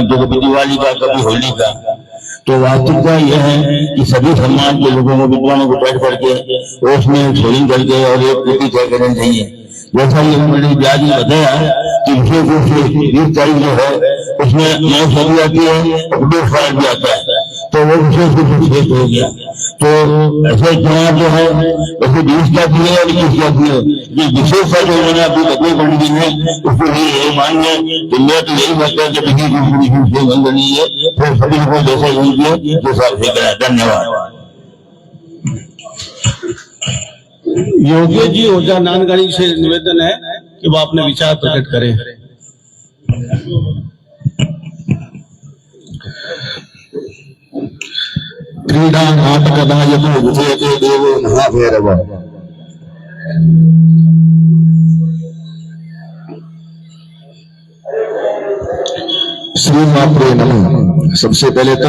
कभी दिवाली का, कभी होली का। तो वास्तविकता यह है कि सभी समाज के लोगों को, विद्वानों को बैठ करके उसमें शेयरिंग करके और एक कृति तय करनी चाहिए। जैसा ये उन्होंने ब्याज में बताया कि विशेष रूप से 20 तारीख जो है उसमें नौ सदी आती है और फायर भी आता है, तो वो विशेष रूप से शेष हो गया। तो ऐसे चुनाव जो है वैसे 20 का भी है और 21 का भी है। ये विशेषता जो उन्होंने अपनी बदली कर दी है उसको यही मानिए कि मैं तो यही लगता है कि मंजनी है, फिर सभी को जैसे होंगे जैसा करा। धन्यवाद। योगी जी ऊर्जा नानगढ़ी से निवेदन है कि वो अपने विचार प्रकट करें। क्रीडा नाटकदायको विजयते देवो महाभैरव। श्री मात्रे नमः। सबसे पहले तो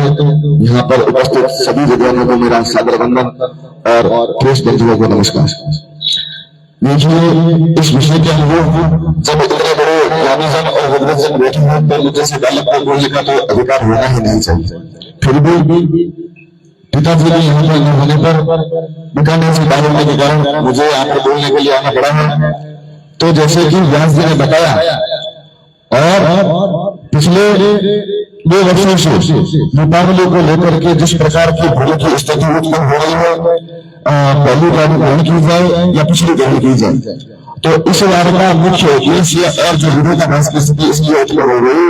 यहाँ पर उपस्थित सभी विद्वानों को मेरा सादर वंदन और प्रेस बंधुओं को नमस्कार। देखिए, इस विषय के अनुरूप जब इतने बड़े ज्ञानीजन और विद्वजन बैठे हैं तो मुझे से बालक को बोलने का तो अधिकार होना ही नहीं चाहिए। फिर भी पिताजी के यहाँ पर न होने पर बीकानेर से बाहर होने के कारण मुझे यहाँ पर बोलने के लिए आना पड़ा है। तो जैसे कि व्यास जी ने बताया और पिछले 2 वर्षों से दीपावली को लेकर के जिस प्रकार की भूल की स्थिति उत्पन्न हो रही है, पहली गाड़ी ग्रहण की जाए या पिछली ग्रहण की जाए, तो इस बार का मुख्य उद्देश्य और जो विरोधाभास की स्थिति इसलिए उत्पन्न हो गई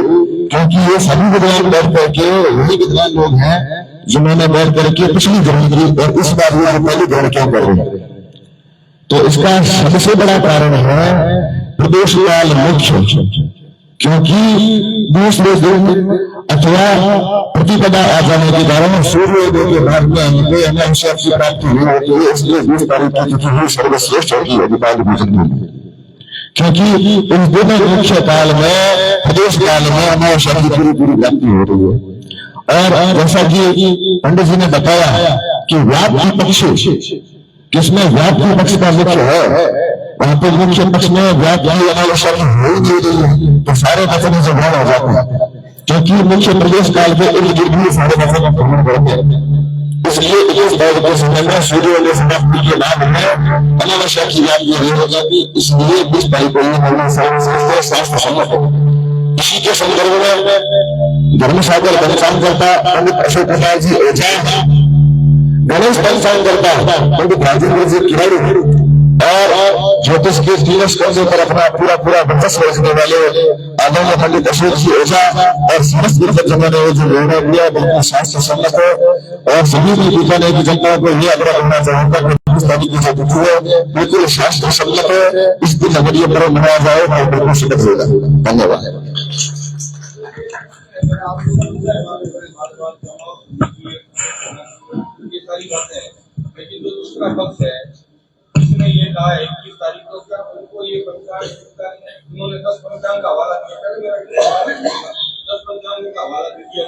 क्योंकि ये सभी विद्वान बैठ करके वही विद्वान लोग हैं जिन्होंने बैठ करके पिछली ग्रहण की और इस बार वो पहली ग्रहण क्यों कर रहे हैं। तो इसका सबसे बड़ा कारण है प्रदोष काल मुख्य, क्योंकि दूसरे दिन अथवा प्रतिपदा आ जाने के कारण सूर्योदय के बाद में हमें अवसर की प्राप्ति नहीं होती है। इसलिए 20 तारीख की तिथि ही सर्वश्रेष्ठ होती है दीपावली पूजन के लिए, क्योंकि इस दोनों मुख्य काल में प्रदेश काल में हमें अवसर की पूरी प्राप्ति हो रही है। और जैसा कि पंडित जी ने बताया कि व्याप्ति पक्ष किसमें व्याप्ति पक्ष का मुख्य है, वहां पर मुख्य पक्ष में व्याप्ति अनावश्यक हो ही नहीं रही है, तो सारे वचन से भ्रम हो जाते हैं, क्योंकि मुख्य प्रदेश काल के इर्द गिर्द भी सारे वचन भ्रमण करते हैं। इसलिए इस दौर के समय में सूर्योदय समाप्ति के बाद में अनावश्यक की व्याप्ति नहीं हो जाती। इसलिए 20 तारीख को शास्त्र सम्मत है। इसी के संदर्भ में धर्मसागर पंचांग करता पंडित अशोक प्रसाद जी ओझा, गणेश पंचांग करता पंडित राजेंद्र जी किराड़ी और ज्योतिष के 3 स्कंदों पर अपना पूरा वर्चस्व रखने वाले आदरणीय पंडित अशोक जी ओझा और समस्त विद्वजनों ने जो निर्णय लिया बिल्कुल शास्त्र सम्मत है। और सभी भी बीकानेर की जनता को ये आग्रह करना चाहूंगा कि 20 तारीख की जो तिथि है बिल्कुल शास्त्र सम्मत है, इस दिन अगर ये पर्व मनाया जाए तो बिल्कुल सुलभ होगा। धन्यवाद। लेकिन जो दूसरा पक्ष है इसमें ये कहा है 21 तारीख को क्या उनको ये पंचांग उन्होंने 10 पंचांग का हवाला किया, 10 पंचांग का हवाला दिया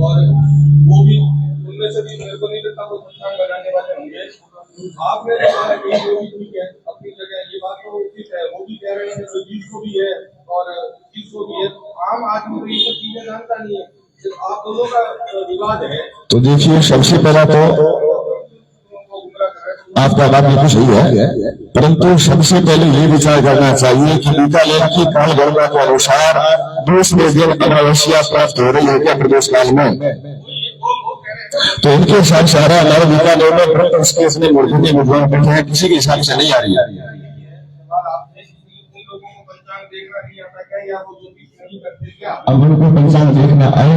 और वो भी उनमें से भी मेरे को नहीं लगता वो पंचांग बनाने वाले होंगे। आपने कहा है कि वो भी ठीक है अपनी जगह, ये बात तो ठीक है, वो भी कह रहे हैं कि 20 को भी है और 30 को भी है। आम आदमी तो ये सब चीजें जानता नहीं है, सिर्फ आप दोनों का विवाद है। तो देखिए, सबसे पहला तो आपका बात बिल्कुल सही है, परंतु सबसे पहले ये विचार करना चाहिए कि बीकानेर की काल गणना के अनुसार दूसरे दिन अमावस्या प्राप्त हो रही है क्या प्रदेश काल में, तो इनके हिसाब से हमारे बीकानेर में परंतु उसके इसमें मूर्ति विद्वान बैठे हैं, किसी के हिसाब से नहीं आ रही है। अब उनको पंचांग देखना आए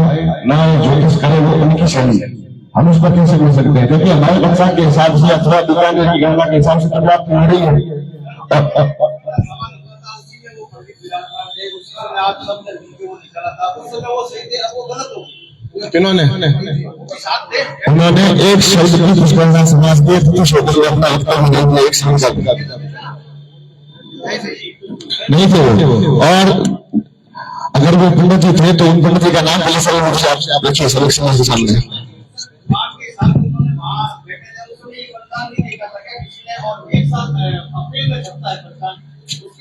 ना ज्योतिष करे वो उनकी शैली है, हम उस पर कैसे बोल सकते हैं, क्योंकि हमारे पंचांग के हिसाब से अथवा बीकानेर की गणना के हिसाब से तो प्राप्त हो रही है। उन्होंने एक शब्द की पुष्पना समाज के अपना उत्तर नहीं दिया, एक शब्द नहीं थे वो। और अगर वो पंडित जी थे तो उन पंडित जी का नाम पहले सरल रूप से आप रखिए सबक समाज के सामने।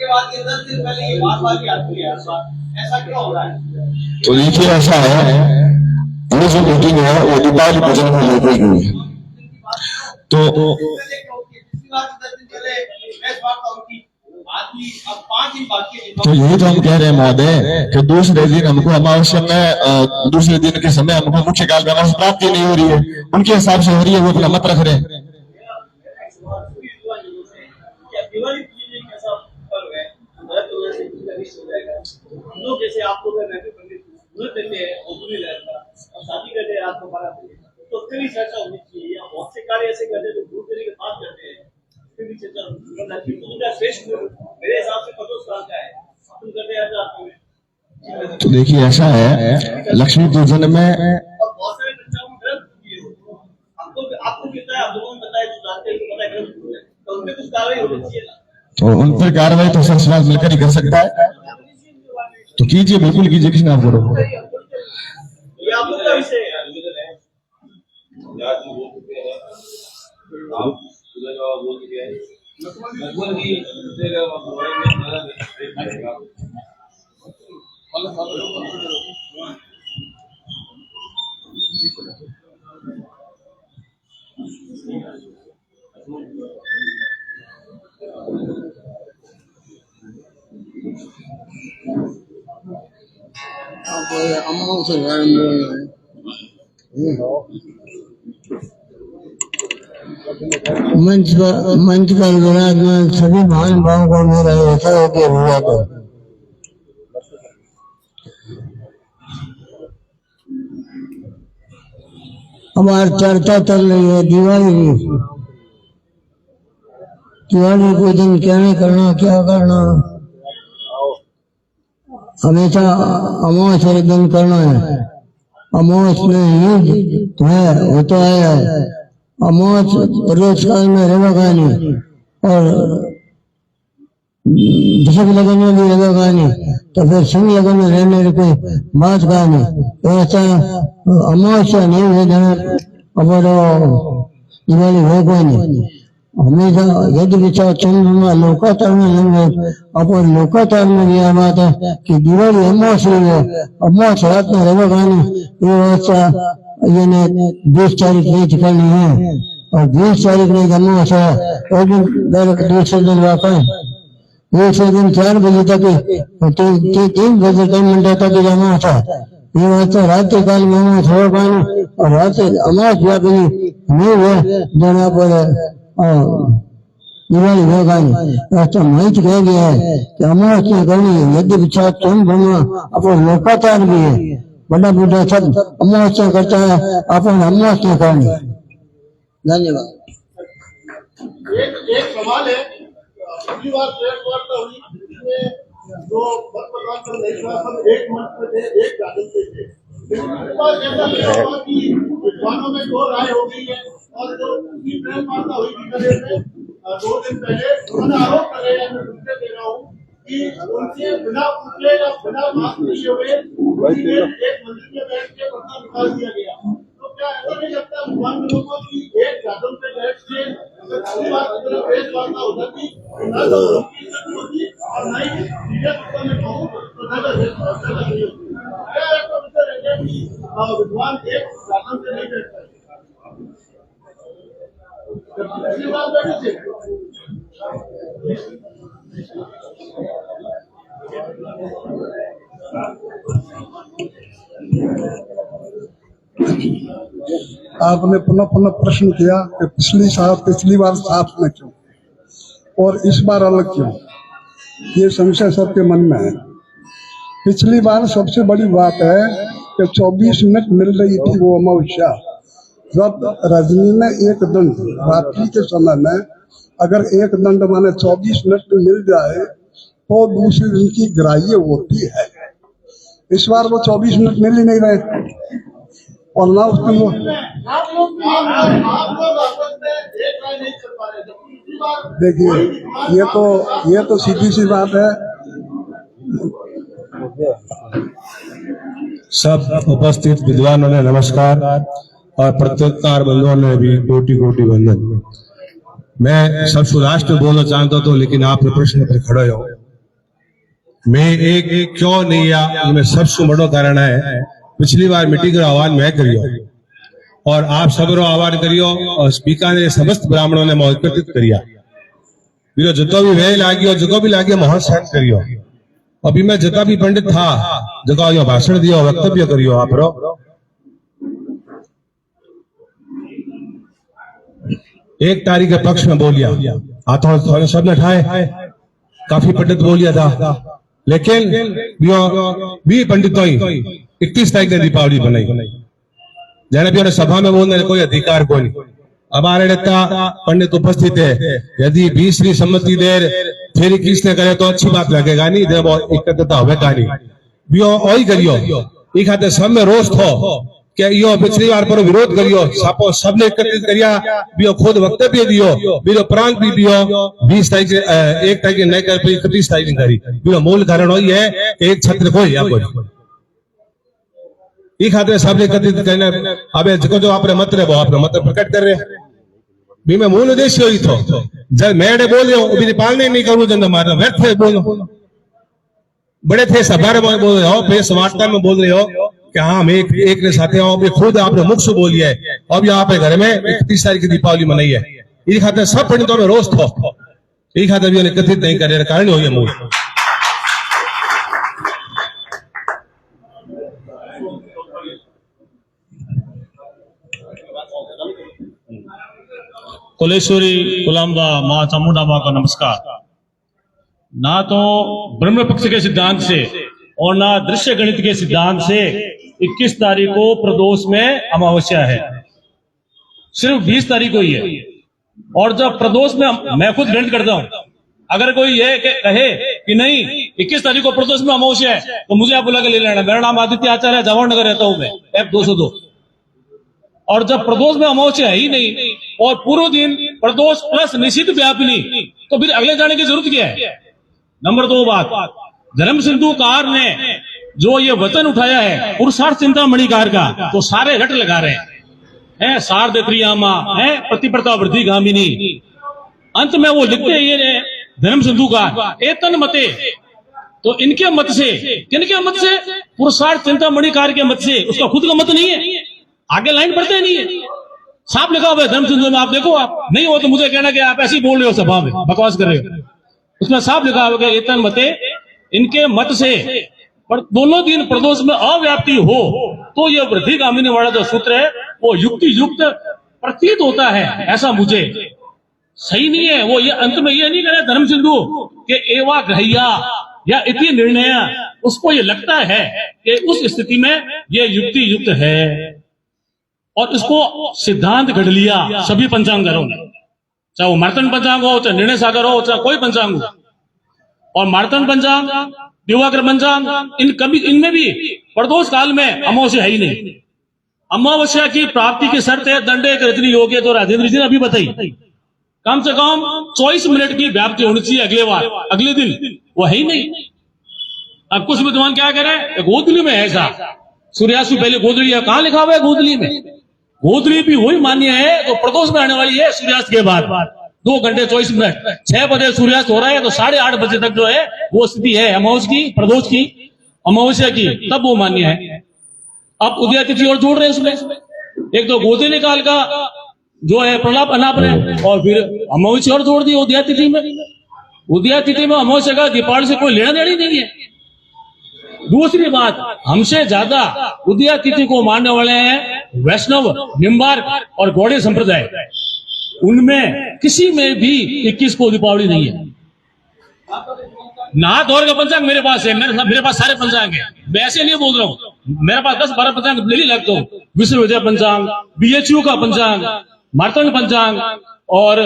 उसके बाद ये 10 दिन पहले ये बात आती है, ऐसा क्यों हो रहा है? तो देखिए ऐसा है, ये जो मीटिंग है वो दीपावली पूजन को लेकर हुई है। तो यही तो हम कह रहे हैं महोदय कि दूसरे दिन हमको अमावस्या में दूसरे दिन के समय हमको मुख्य काल में अमावस्या प्राप्ति नहीं हो रही है, उनके हिसाब से हो रही है, वो अपना मत रख रहे हैं। जैसे आप लोग देते हैं और शादी करते हैं रात को 12 बजे, तो उसके भी चर्चा होनी चाहिए। या बहुत से कार्य ऐसे करते हैं जो दूर देने के बाद करते हैं, उसके भी चर्चा होनी चाहिए। तो उनका श्रेष्ठ मेरे हिसाब से कठोर साल का है, तुम करते हैं आपको में। तो देखिए ऐसा है, लक्ष्मी पूजन में और बहुत सारे चर्चाओं में गलत होती है। आपको कितना है, आप लोगों को बताया, जो जानते हैं उनको पता है गलत हुआ है, तो उनपे कुछ कार्रवाई होनी चाहिए ना। तो उन पर कार्रवाई तो सब समाज मिलकर ही कर सकता है, तो कीजिए, बिल्कुल कीजिए, किसी ना करो। ये आप लोग का विषय है। अम्मा से बोल रहे हैं। मंच पर विराजमान सभी महान भावों को मेरा ऐसा हो गया हुआ था। हमारी चर्चा चल रही है दिवाली की। दिवाली को दिन क्या नहीं करना, क्या करना, हमेशा अमावस्या दिन करना है। अमावस्या में युद्ध है, होता है। अमावस्या रोज काल में रहेगा नहीं, और दशक लगन में भी रहेगा नहीं, तो फिर सिंह लगन में रहने की कोई बात का नहीं। ऐसा अमावस्या नहीं है जहाँ दिवाली हो कोई नहीं। हमेशा यदि विचार चंद्रमा लोकातार में लंगे, अपन लोकातार में भी बात है कि दिवाली अमावस्या है, अमावस्या रात में रहेगा नहीं। ये व्यवस्था ये 20 तारीख नहीं करनी है, और 20 तारीख नहीं अमावस्या है, और दिन दूसरे दिन वाकई दूसरे दिन 4 बजे तक 3 बजे 3 मिनट तक अमावस्या। ये व्यवस्था रात्रि काल में अमावस्या होगा नहीं, और रात्रि अमावस्या नहीं है जहाँ पर दिवाली होगा नहीं। ऐसा महित कह गया है कि अमावस्या करनी है। यदि विचार चंद्रमा अपन लोकातार भी है, बड़ा बूढ़ा सब अमावस्या करता है, अपन अमावस्या करनी। धन्यवाद। एक सवाल है, पिछली बार प्रेस वार्ता हुई जिसमें जो पत्रकार नहीं था, सब एक मंच पे थे, एक गार्डन पे थे। लेकिन इस बार जैसा लगा हुआ कि विद्वानों में 2 राय हो गई है, और जो प्रेस वार्ता हुई बीकानेर में 2 दिन पहले, उन्होंने आरोप लगाया है, मैं सुनते दे रहा हूँ कि उनके बिना पूछे या बिना मास्क लिए हुए एक मंदिर में बैठ के प्रसाद निकाल दिया गया। तो क्या ऐसा नहीं लगता भगवान लोगों की एक गार्डन पे बैठ के प्रेस वार्ता हो जाती, न तो उनकी इज्जत होती और न ही मीडिया में कहूँ तो क्या ऐसा विषय रहेगा कि विद्वान एक गार्डन से नहीं बैठ पाए? पिछली बार बैठे थे। आपने पुनः पुनः प्रश्न किया कि पिछली बार साथ में क्यों और इस बार अलग क्यों, ये संशय सबके मन में है। पिछली बार सबसे बड़ी बात है कि 24 मिनट मिल रही थी वो अमावस्या। जब रजनी में एक दंड रात्रि के समय में अगर एक दंड माने 24 मिनट मिल जाए तो दूसरे दिन की ग्राह्य होती है। इस बार वो 24 मिनट मिल ही नहीं रहे, और ना उसमें वो देखिए ये तो सीधी सी बात है। सब उपस्थित विद्वानों ने नमस्कार, और पत्रकार बंधुओं ने भी कोटि कोटि वंदन। मैं सब राष्ट्र बोलना चाहता था, लेकिन आपने प्रश्न पर खड़े हो मैं एक क्यों नहीं आ मैं सबसे बड़ो कारण है पिछली बार मीटिंग रो आह्वान मैं करियो और आप सबरो आह्वान करियो और स्पीकर ने समस्त ब्राह्मणों ने एकत्रित करिया बीरो जतो भी वे लागियो जको भी लागियो महल सहन करियो अभी मैं जता भी पंडित था जगह यो भाषण दियो वक्तव्य करियो आप रो 1 तारीख के पक्ष में बोलिया हाथों सबने ठाए काफी पंडित बोलिया था लेकिन भी पंडितों 21 तारीख ने दीपावली बनाई जने भी सभा में बोलने कोई अधिकार को नहीं हमारे नेता पंडित उपस्थित है यदि 20वीं सम्मति देर फिर किसने करे तो अच्छी बात लगेगा नहीं जब एकत्रता होगा नहीं बियो वही करियो ई खाते सब में रोष थो कि यो पिछली बार पर विरोध करियो सापो सबने एकत्रित करिया बियो खुद वक्तव्य दियो बियो प्रांत भी दियो 20 तारीख से 1 तारीख नहीं कर 31 तारीख करी बियो मूल कारण वही है कि एक छत्र को या कोई ई खाते सबने एकत्रित करने अबे जो आपने मत रे वो आपने मत प्रकट कर रहे भी मैं मूल उद्देश्य ही थो जब मैं बोल रहा हूँ भी पालने नहीं करूँ जब मारा व्यर्थ है बोलो बड़े थे सभा में बोल रहे हो प्रेस वार्ता में बोल रहे हो कि हाँ हम एक ने साथे आओ खुद आपने मुख से बोलिए अब यहाँ पे घर में 31 तारीख की दीपावली मनाई है ये खाते सब पंडितों में रोष थो ये खाते भी एकत्रित नहीं करे कारण हो मूल कुलेश्वरी कुलाम्बा माँ चामुंडा माँ का नमस्कार। ना तो ब्रह्म पक्ष के सिद्धांत से और ना दृश्य गणित के सिद्धांत से 21 तारीख को प्रदोष में अमावस्या है, सिर्फ 20 तारीख को ही है। और जब प्रदोष में मैं खुद ग्रहण करता हूं, अगर कोई ये कहे कि नहीं 21 तारीख को प्रदोष में अमावस्या है तो मुझे आप बुला के ले लेना। मेरा नाम आदित्य आचार्य है, जवाहर नगर रहता हूं मैं, F202। और जब प्रदोष में अमावस्या है ही नहीं और पूर्व दिन प्रदोष प्लस निषिद्ध व्यापिनी, तो फिर अगले जाने की जरूरत क्या है। नंबर 2 बात, धर्म सिंधुकार ने जो ये वचन उठाया है पुरुषार्थ चिंतामणि कार का, तो सारे रट लगा रहे हैं सार्ध त्रियामा है प्रतिप्रता वृद्धि गामिनी। अंत में वो लिखते हैं ये धर्म सिंधुकार एतन मते, तो इनके मत से, किनके मत से, पुरुषार्थ चिंतामणि कार के मत से, उसका खुद का मत नहीं है। आगे लाइन पढ़ते नहीं है, साफ लिखा हुआ है धर्म सिंधु में, आप देखो। आप नहीं हो तो मुझे कहना कि आप ऐसे ही बोल रहे हो, सभा में बकवास कर रहे हो। उसमें साफ लिखा हुआ है एतन मते, इनके मत से पर दोनों दिन प्रदोष में अव्याप्ति हो तो यह वृद्धि गामिनी वाला जो सूत्र है वो युक्ति युक्त प्रतीत होता है, ऐसा मुझे सही नहीं है। वो ये अंत में ये नहीं करे धर्म सिंधु के एवा ग्रह्या या इति निर्णय, उसको ये लगता है कि उस स्थिति में ये युक्ति युक्त है और इसको सिद्धांत घड़ लिया सभी पंचांगरों ने, चाहे वो मार्तंड पंचांग हो, चाहे निर्णय सागर हो, चाहे कोई पंचांग हो। और मार्तंड पंचांग, दिवाकर पंचांग, इनमें भी प्रदोष काल में अमावस्या है ही नहीं। अमावस्या की प्राप्ति की शर्त है दंडे कृतनी योग्य, तो राजेंद्र जी ने अभी बताई, कम से कम 24 मिनट की व्याप्ति होनी चाहिए अगले दिन, वो है ही नहीं। अब कुछ विद्वान क्या करें, गोधली में है ऐसा, सूर्यास्त से पहले गोधली है, कहां लिखा हुआ है गोधली में? गोधली भी वही मान्य है तो प्रदोष में आने वाली है सूर्यास्त के बाद 2 घंटे 24 मिनट, 6 बजे सूर्यास्त हो रहा है तो 8:30 बजे तक जो है वो स्थिति है अमावस की, प्रदोष की, अमावस्या की, तब वो मान्य है। अब उदय तिथि और जोड़ रहे हैं उसमें, एक तो गोधली काल का जो है प्रलाप अनाप है और फिर अमावस्या और जोड़ दी उदय तिथि में। उदय तिथि में अमावस्या का दीपावली से कोई लेना देना ही नहीं है। दूसरी बात, हमसे ज्यादा उदय तिथि को मानने वाले हैं वैष्णव, निम्बार्क और गौड़ीय संप्रदाय। उनमें किसी में भी 21 को दीपावली नहीं है। नाथ और का पंचांग मेरे पास है, मेरे पास सारे पंचांग है, मैं ऐसे नहीं बोल रहा हूँ। मेरे पास 10-12 पंचांग डेली लगता हूँ, विश्व विजय पंचांग, BHU का पंचांग, मार्तंड पंचांग और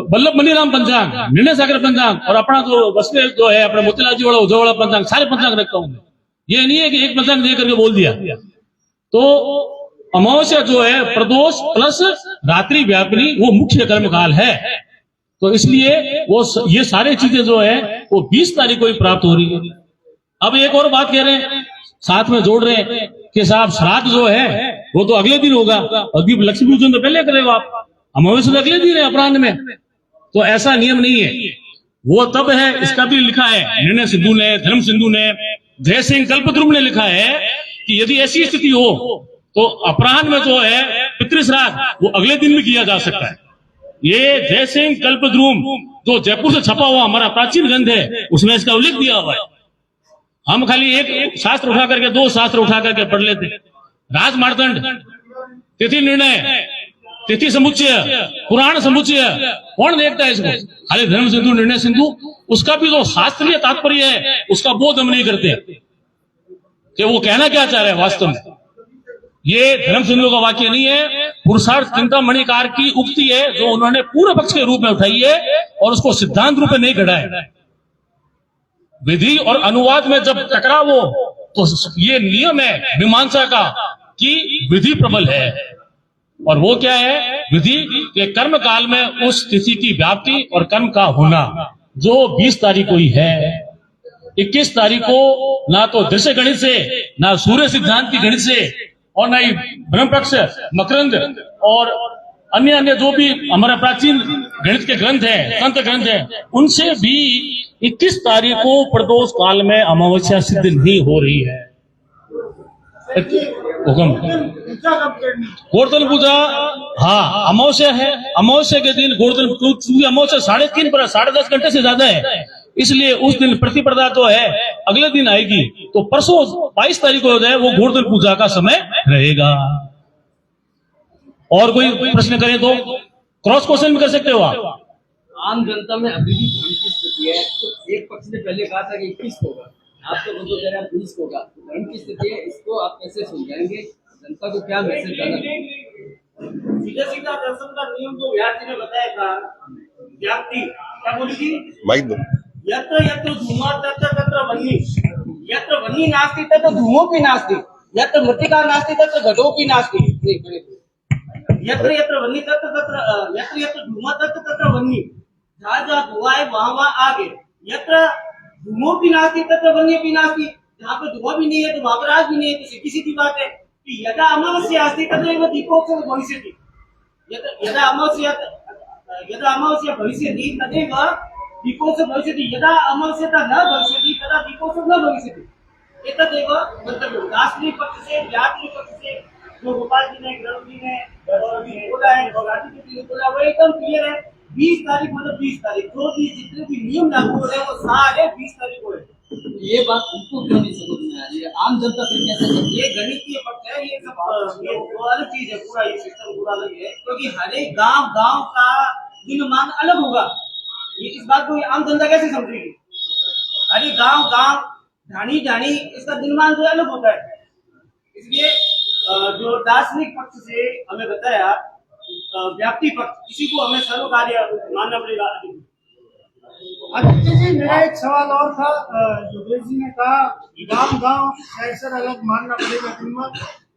वल्लभ मणिराम पंचांग, निर्णय सागर पंचांग और अपना जो वसुदेव जो है अपना मोतीलाल जी वाला उज्जवला पंचांग, सारे पंचांग रखता हूँ। ये नहीं है कि एक पंचांग दे करके बोल दिया। तो अमावस्या जो है प्रदोष प्लस रात्रि व्यापिनी वो मुख्य कर्म काल है, तो इसलिए वो ये सारी चीजें जो है वो 20 तारीख को ही प्राप्त हो रही है। अब एक और बात कह रहे हैं, साथ में जोड़ रहे हैं कि साहब श्राद्ध जो है वो तो अगले दिन होगा, अभी लक्ष्मी पूजन तो पहले करेगा आप, अमावस्या तो अगले दिन है अपराह्न में, तो ऐसा नियम नहीं है। वो तब है, इसका भी लिखा है निर्णय सिंधु ने, धर्म सिंधु ने, जय सिंह कल्पद्रुम ने लिखा है कि यदि ऐसी स्थिति हो तो अपराह्न में जो है पितृश्राद्ध वो अगले दिन भी किया जा सकता है। ये जय सिंह कल्पद्रुम जो जयपुर से छपा हुआ हमारा प्राचीन ग्रंथ है उसमें इसका उल्लेख दिया हुआ है। हम खाली एक शास्त्र उठा करके, दो शास्त्र उठा करके पढ़ लेते। राज मार्तंड, तिथि निर्णय, तिथि समुच्चय, पुराण समुच्चय, कौन देखता है इसको? खाली धर्म सिंधु, निर्णय सिंधु, उसका भी जो शास्त्रीय तात्पर्य है उसका बोध हम नहीं करते कि वो कहना क्या चाह रहे हैं वास्तव में। ये धर्म सिंधु का वाक्य नहीं है, पुरुषार्थ चिंतामणिकार की उक्ति है जो उन्होंने पूर्व पक्ष के रूप में उठाई है और उसको सिद्धांत रूप में नहीं गढ़ा है। विधि और अनुवाद में जब टकराव हो तो ये नियम है मीमांसा का कि विधि प्रबल है। और वो क्या है? विधि के कर्म काल में उस तिथि की व्याप्ति और कर्म का होना, जो 20 तारीख को ही है। 21 तारीख को ना तो दृश्य गणित से, ना सूर्य सिद्धांत की गणित से, और ना ही ब्रह्म पक्ष, मकरंद और अन्य अन्य जो भी हमारा प्राचीन गणित के ग्रंथ हैं, तंत्र ग्रंथ हैं, उनसे भी 21 तारीख को प्रदोष काल में अमावस्या सिद्ध नहीं हो रही है। हुक्म गोवर्धन पूजा, हाँ अमावस्या है, अमावस्या के दिन गोवर्धन, क्योंकि अमावस्या 3:30 पर 10.5 घंटे से ज्यादा है, इसलिए उस दिन प्रतिपदा जो है अगले दिन आएगी। तो परसों 22 तारीख को हो जाए वो गोवर्धन पूजा का समय रहेगा। और कोई प्रश्न करें तो क्रॉस क्वेश्चन भी कर सकते हो आप। आम जनता में अभी भी भ्रम की स्थिति है। तो एक पक्ष ने पहले कहा था कि 21 होगा, आप तो बंदो कह रहे हैं 20 होगा, तो भ्रम की स्थिति है, इसको आप कैसे सुलझाएंगे? जनता को क्या मैसेज देना? सीधा सीधा दर्शन का नियम जो व्यास जी ने बताया था, व्याप्ति क्या बोली थी? यत्र यत्र धूमा तत्र तत्र वह्नि, यत्र वह्नि नास्ति तत्र धूमोपि नास्ति, यत्र मृत्तिका नास्ति तत्र घटोपि नास्ति। यत्र यत्र वह्नि तत्र तत्र, यत्र यत्र धूमा तत्र तत्र वह्नि, जहाँ जहाँ धुआं है वहाँ वहाँ आग है। यत्र धूमोपि नास्ति तत्र वह्निपि नास्ति, जहाँ पे धुआं भी नहीं है तो वहाँ पर आग भी नहीं है। तो सीधी सीधी बात है कि यदा अमावस्या अस्ति तत्रैव दीपोत्सवो भविष्यति, यदा अमावस्या भविष्यति तदेव दीपोत्सव भविष्यति, यदा अमावस्यता न भविष्यति तदा दीपोत्सव न भविष्यति। एतदेव मंतव्यं दार्शनिक पक्ष से, व्याकरणिक पक्ष से, जो गोपाल जी ने, गरुड़ जी ने बोला है, राजी जी ने बोला, वो एकदम क्लियर है। 20 तारीख मतलब 20 तारीख, जो भी जितने भी नियम लागू हो रहे हैं वो सारे 20 तारीख को है। ये बात उनको क्यों नहीं समझ में आ रही है? आम जनता फिर कैसे समझे? ये गणितीय पक्ष है, ये सब ये अलग चीज है, पूरा ये सिस्टम पूरा अलग है, क्योंकि हर एक गांव का दिनमान अलग होगा। ये इस बात को आम जनता कैसे समझेगी? हर एक गांव ढाणी इसका दिनमान जो अलग होता है। इसलिए जो दार्शनिक पक्ष से हमें बताया, व्याप्ति पक्ष, इसी को हमें सर्व कार्य मानना पड़ेगा। आदित्य जी, मेरा एक सवाल और था। योगेश जी ने कहा गांव शहर अलग मानना पड़ेगा दिनमान।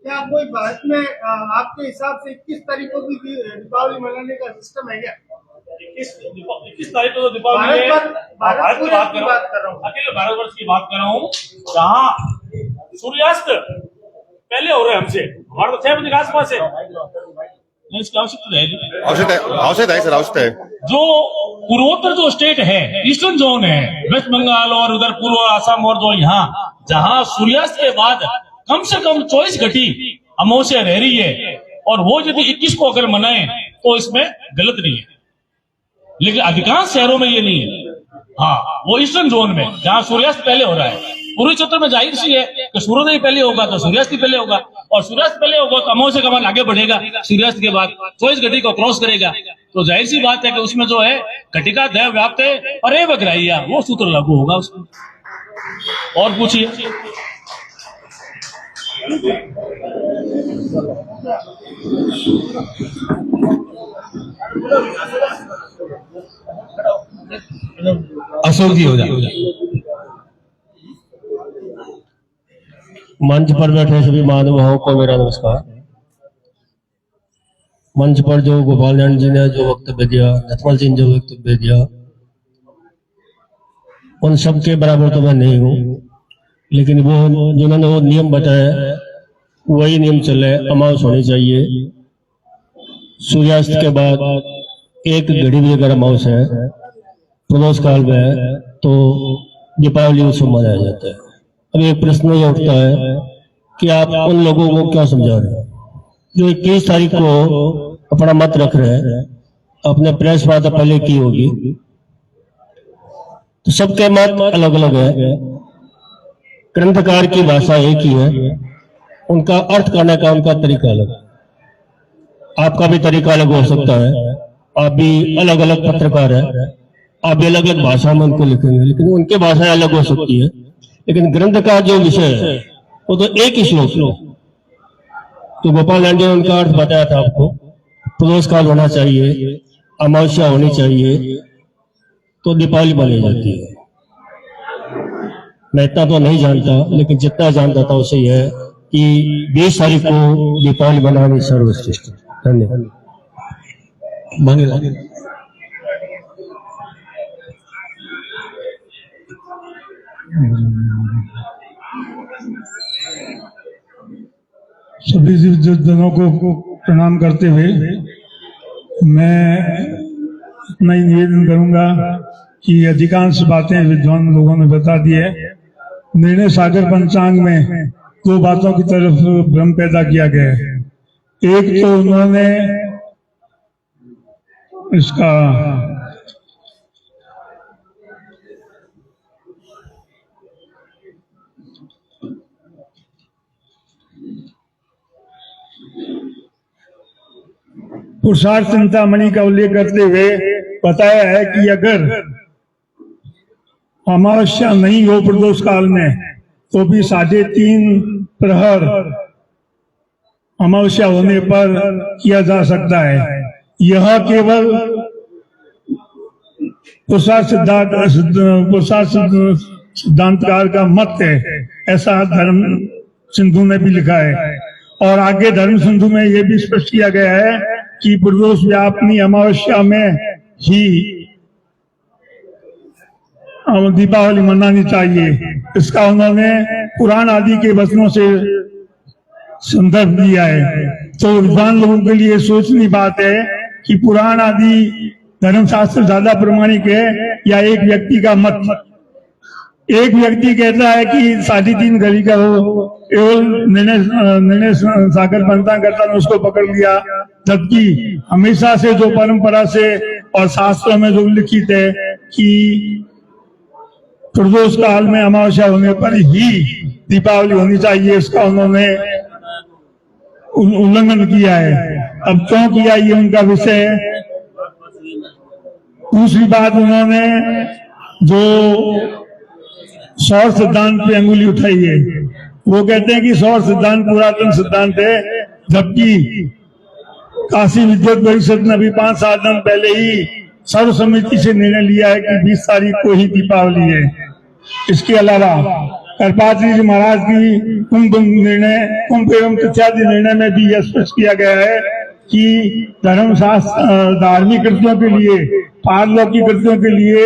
क्या कोई भारत में आपके हिसाब से 21 तारीख को भी दीपावली मनाने का सिस्टम है क्या? 21 तारीख को तो दीपावली है। भारत की बात कर रहा हूँ, अकेले भारतवर्ष की बात कर रहा हूँ, जहाँ सूर्यास्त पहले हो रहे हैं हमसे। हमारा तो 6 बजे के आसपास है। नहीं, इसकी आवश्यकता है सर, आवश्यकता है। जो पूर्वोत्तर जो स्टेट है, ईस्टर्न जोन है, वेस्ट बंगाल और उधर पूर्व आसाम और जो यहाँ, जहाँ सूर्यास्त के बाद कम से कम 24 घटी अमावस्या रह रही है, और वो यदि 21 को अगर मनाए तो इसमें गलत नहीं है। लेकिन अधिकांश शहरों में ये नहीं है। हाँ, वो ईस्टर्न जोन में जहाँ सूर्यास्त पहले हो रहा है। पूर्वी क्षेत्र में जाहिर सी है कि सूर्योदय पहले होगा तो सूर्यास्त पहले होगा, और सूर्यास्त पहले होगा तो अमावस्या का मान आगे बढ़ेगा, सूर्यास्त के बाद 24 घटी को क्रॉस करेगा। तो जाहिर सी बात है कि उसमें जो है घटिका दैव व्याप्ते अरे बग्राहिया, वो सूत्र लागू होगा उसमें। और पूछिए। अशोक जी हो जाए। मंच पर बैठे सभी महानुभावों को मेरा नमस्कार। मंच पर जो गोपाल नंद जी ने जो वक्तव्य दिया, नथमल जी ने जो वक्तव्य दिया, उन सब के बराबर तो मैं नहीं हूँ, लेकिन वो जिन्होंने वो नियम बताया वही नियम चले। अमावस होनी चाहिए, सूर्यास्त के बाद 1 घड़ी भी अगर अमावस है प्रदोष काल में है तो दीपावली उत्सव मनाया जाता है। अब एक प्रश्न ये उठता है कि आप उन लोगों को क्या समझा रहे हैं जो 21 तारीख को अपना मत रख रहे हैं, अपने प्रेस वार्ता पहले की होगी, तो सबके मत अलग अलग है, ग्रंथकार की भाषा एक ही है, उनका अर्थ करने का उनका तरीका अलग है। आपका भी तरीका अलग हो सकता है, आप भी अलग अलग पत्रकार है, आप भी अलग अलग भाषा में उनको लिखेंगे, लेकिन उनकी भाषाएं अलग हो सकती है। लेकिन ग्रंथ का जो विषय है वो तो एक ही श्लोक, तो गोपाल लांडे ने उनका अर्थ बताया था आपको, प्रदोष काल होना चाहिए, अमावस्या होनी चाहिए, तो दीपावली मनाई जाती है। मैं इतना तो नहीं जानता, लेकिन जितना जानता था उसे यह है कि 20 तारीख को दीपावली मनानी सर्वश्रेष्ठ। धन्यवाद। सभी जनों को प्रणाम करते हुए मैं इतना ही निवेदन करूंगा कि अधिकांश बातें विद्वान लोगों ने बता दी है। निर्णय सागर पंचांग में 2 बातों की तरफ भ्रम पैदा किया गया है। एक तो उन्होंने इसका पुरुषार्थ चिंतामणि का उल्लेख करते हुए बताया है कि अगर अमावस्या नहीं हो प्रदोष काल में तो भी 3.5 प्रहर अमावस्या होने पर किया जा सकता है। यह केवल पुरुषार्थ सिद्धांतकार का मत है, ऐसा धर्म सिंधु में भी लिखा है। और आगे धर्म सिंधु में यह भी स्पष्ट किया गया है कि प्रदोष व्यापनी अमावस्या में ही दीपावली मनानी चाहिए। इसका उन्होंने पुराण आदि के वचनों से संदर्भ दिया है। तो विद्वान लोगों के लिए सोचनी बात है कि पुराण आदि धर्मशास्त्र ज्यादा प्रमाणिक है या एक व्यक्ति का मत। एक व्यक्ति कहता है कि 3.5 घड़ी का हो, निर्णय सागर पंचांग करता ने उसको पकड़ लिया, जबकि हमेशा से जो परंपरा से और शास्त्रों में जो लिखित है कि प्रदोष काल में अमावस्या होने पर ही दीपावली होनी चाहिए, इसका उन्होंने उल्लंघन किया है। अब क्यों किया ये उनका विषय है। दूसरी बात, उन्होंने जो सौर सिद्धांत पे अंगुली उठाई है, वो कहते हैं कि सौर सिद्धांत पुरातन सिद्धांत है, जबकि काशी विद्युत परिषद ने अभी 5-7 दिन पहले ही सर्वसम्मति से निर्णय लिया है कि 20 तारीख को ही दीपावली है। इसके अलावा करपात्री जी महाराज की कुंभ एवं इत्यादि निर्णय में भी यह स्पष्ट किया गया है कि धर्मशास्त्र धार्मिक कृतियों के लिए, पारलौकिक कृतियों के लिए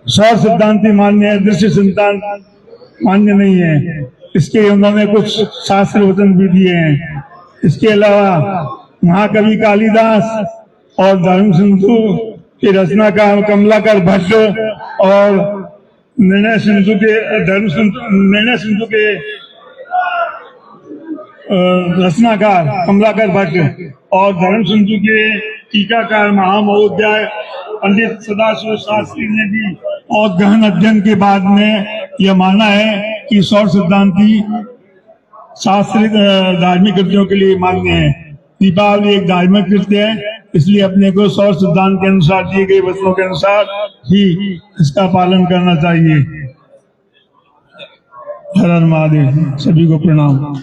सौर सिद्धांत ही मान्य है, दृश्य सिद्धांत मान्य नहीं है। इसके उन्होंने कुछ शास्त्र वचन भी दिए हैं। इसके अलावा महाकवि कालिदास और धर्म सिंधु के रचनाकार कमलाकर भट्ट और निर्णय सिंधु के रचनाकार कमलाकर भट्ट और धर्म सिंधु के टीकाकार महामहोदय पंडित सदाशिव शास्त्री ने भी और गहन अध्ययन के बाद में यह माना है कि सौर सिद्धांति शास्त्रीय धार्मिक कृतियों के लिए मान्य है। दीपावली एक धार्मिक कृत्य है, इसलिए अपने को सौर सिद्धांत के अनुसार दिए गए वचनों के अनुसार ही इसका पालन करना चाहिए। हर हर महादेव। सभी को प्रणाम।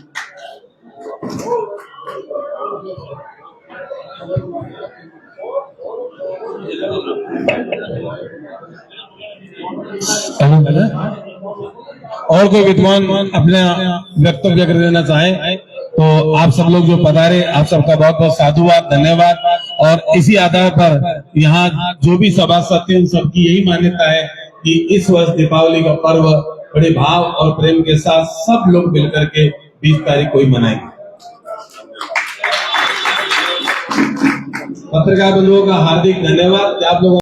और कोई विद्वान अपने वक्तव्य कर देना चाहे तो आप सब लोग जो पधारे, आप सबका बहुत बहुत साधुवाद, धन्यवाद। और इसी आधार पर यहाँ जो भी सभासद थे उन सबकी यही मान्यता है कि इस वर्ष दीपावली का पर्व बड़े भाव और प्रेम के साथ सब लोग मिलकर के 20 तारीख को ही मनाएंगे। पत्रकार बंधुओं का हार्दिक धन्यवाद। आप लोगों